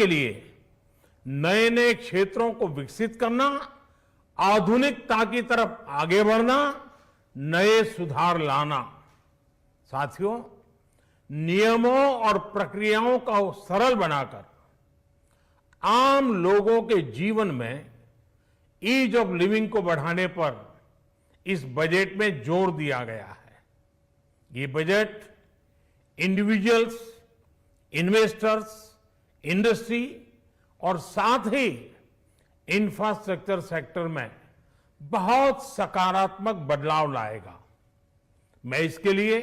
के लिए नए नए क्षेत्रों को विकसित करना, आधुनिकता की तरफ आगे बढ़ना, नए सुधार लाना। साथियों, नियमों और प्रक्रियाओं को सरल बनाकर आम लोगों के जीवन में ईज ऑफ लिविंग को बढ़ाने पर इस बजट में जोर दिया गया है। ये बजट इंडिविजुअल्स, इन्वेस्टर्स, इंडस्ट्री और साथ ही इंफ्रास्ट्रक्चर सेक्टर में बहुत सकारात्मक बदलाव लाएगा। मैं इसके लिए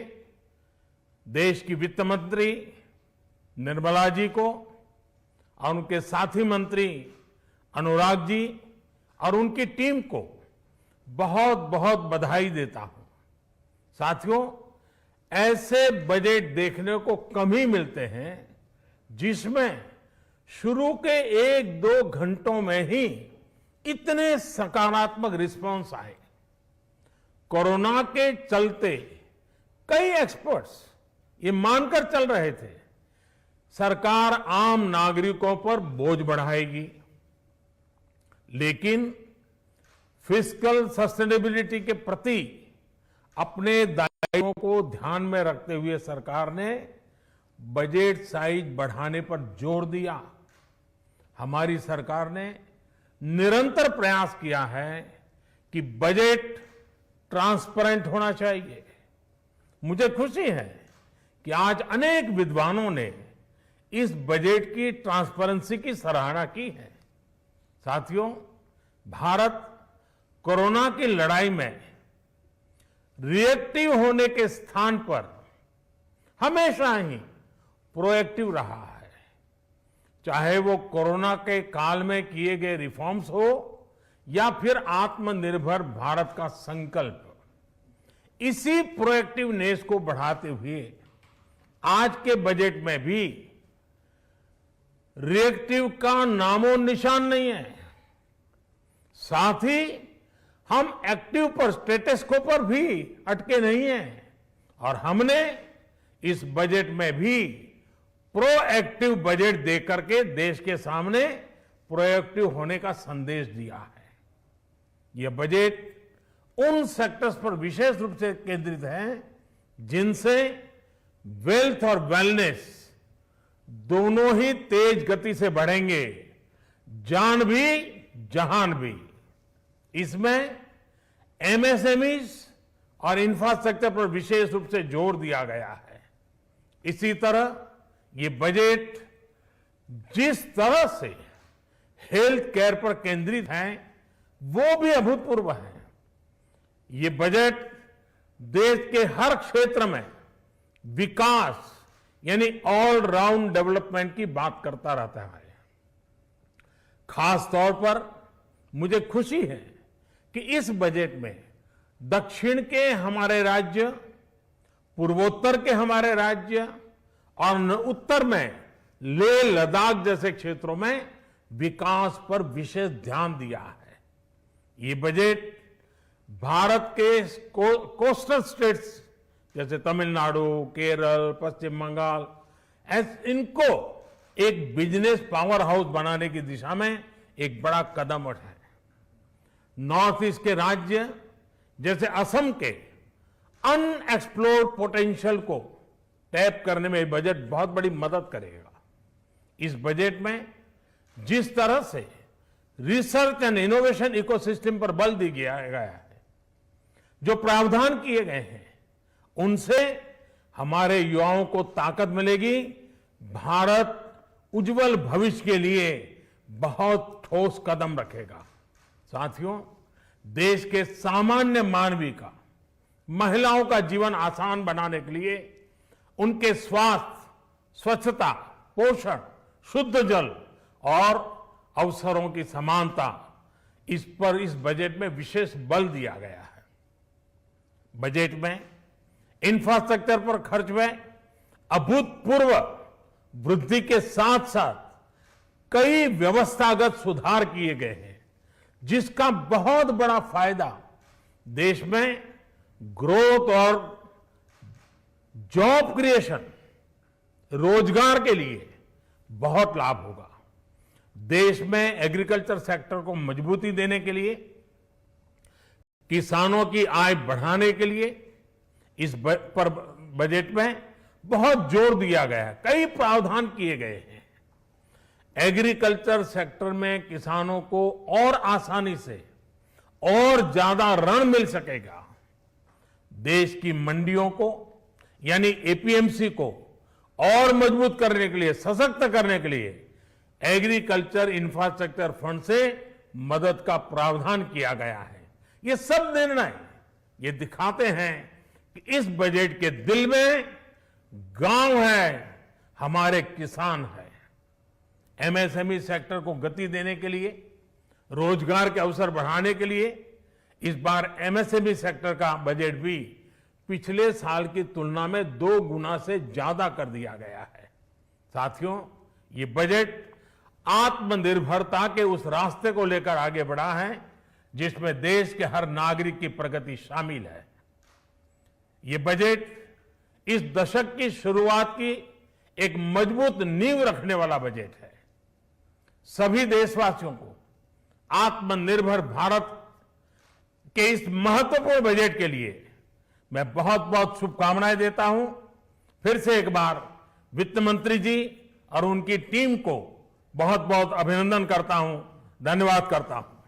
देश की वित्त मंत्री निर्मला जी को और उनके साथी मंत्री अनुराग जी और उनकी टीम को बहुत बहुत बधाई देता हूं। साथियों, ऐसे बजट देखने को कम ही मिलते हैं जिसमें शुरू के 1-2 घंटों में ही इतने सकारात्मक रिस्पांस आए। कोरोना के चलते कई एक्सपर्ट्स ये मानकर चल रहे थे सरकार आम नागरिकों पर बोझ बढ़ाएगी, लेकिन फिस्कल सस्टेनेबिलिटी के प्रति अपने दायित्वों को ध्यान में रखते हुए सरकार ने बजट साइज बढ़ाने पर जोर दिया। हमारी सरकार ने निरंतर प्रयास किया है कि बजट ट्रांसपेरेंट होना चाहिए। मुझे खुशी है कि आज अनेक विद्वानों ने इस बजट की ट्रांसपेरेंसी की सराहना की है। साथियों, भारत कोरोना की लड़ाई में रिएक्टिव होने के स्थान पर हमेशा ही प्रोएक्टिव रहा है। चाहे वो कोरोना के काल में किए गए रिफॉर्म्स हो या फिर आत्मनिर्भर भारत का संकल्प, इसी प्रोएक्टिवनेस को बढ़ाते हुए आज के बजट में भी रिएक्टिव का नामो निशान नहीं है। साथ ही हम एक्टिव पर, स्टेटस को पर भी अटके नहीं हैं और हमने इस बजट में भी प्रोएक्टिव बजट देकर के देश के सामने प्रोएक्टिव होने का संदेश दिया है। यह बजट उन सेक्टर्स पर विशेष रूप से केंद्रित है जिनसे वेल्थ और वेलनेस दोनों ही तेज गति से बढ़ेंगे, जान भी जहान भी। इसमें एमएसएमईज और इंफ्रास्ट्रक्चर पर विशेष रूप से जोर दिया गया है। इसी तरह ये बजट जिस तरह से हेल्थ केयर पर केंद्रित है वो भी अभूतपूर्व है। ये बजट देश के हर क्षेत्र में विकास यानी ऑल राउंड डेवलपमेंट की बात करता रहता है। खास तौर पर मुझे खुशी है कि इस बजट में दक्षिण के हमारे राज्य, पूर्वोत्तर के हमारे राज्य और उत्तर में लेह लद्दाख जैसे क्षेत्रों में विकास पर विशेष ध्यान दिया है। ये बजट भारत के कोस्टल स्टेट्स जैसे तमिलनाडु, केरल, पश्चिम बंगाल, इनको एक बिजनेस पावर हाउस बनाने की दिशा में एक बड़ा कदम उठाए। नॉर्थ ईस्ट के राज्य जैसे असम के अनएक्सप्लोर्ड पोटेंशियल को टैप करने में बजट बहुत बड़ी मदद करेगा। इस बजट में जिस तरह से रिसर्च एंड इनोवेशन इकोसिस्टम पर बल दिया गया है, जो प्रावधान किए गए हैं, उनसे हमारे युवाओं को ताकत मिलेगी। भारत उज्जवल भविष्य के लिए बहुत ठोस कदम रखेगा। साथियों, देश के सामान्य मानवी का, महिलाओं का जीवन आसान बनाने के लिए उनके स्वास्थ्य, स्वच्छता, पोषण, शुद्ध जल और अवसरों की समानता, इस पर इस बजट में विशेष बल दिया गया है। बजट में इंफ्रास्ट्रक्चर पर खर्च में अभूतपूर्व वृद्धि के साथ साथ कई व्यवस्थागत सुधार किए गए हैं, जिसका बहुत बड़ा फायदा देश में ग्रोथ और जॉब क्रिएशन, रोजगार के लिए बहुत लाभ होगा। देश में एग्रीकल्चर सेक्टर को मजबूती देने के लिए, किसानों की आय बढ़ाने के लिए इस बजट में बहुत जोर दिया गया है, कई प्रावधान किए गए हैं। एग्रीकल्चर सेक्टर में किसानों को और आसानी से और ज्यादा ऋण मिल सकेगा। देश की मंडियों को यानी एपीएमसी को और मजबूत करने के लिए, सशक्त करने के लिए एग्रीकल्चर इंफ्रास्ट्रक्चर फंड से मदद का प्रावधान किया गया है। ये सब निर्णय ये दिखाते हैं कि इस बजट के दिल में गांव है, हमारे किसान है। एमएसएमई सेक्टर को गति देने के लिए, रोजगार के अवसर बढ़ाने के लिए इस बार एमएसएमई सेक्टर का बजट भी पिछले साल की तुलना में 2 गुना से ज्यादा कर दिया गया है। साथियों, ये बजट आत्मनिर्भरता के उस रास्ते को लेकर आगे बढ़ा है जिसमें देश के हर नागरिक की प्रगति शामिल है। ये बजट इस दशक की शुरुआत की एक मजबूत नींव रखने वाला बजट है। सभी देशवासियों को आत्मनिर्भर भारत के इस महत्वपूर्ण बजट के लिए मैं बहुत बहुत शुभकामनाएं देता हूं। फिर से एक बार वित्त मंत्री जी और उनकी टीम को बहुत बहुत अभिनंदन करता हूं, धन्यवाद करता हूं।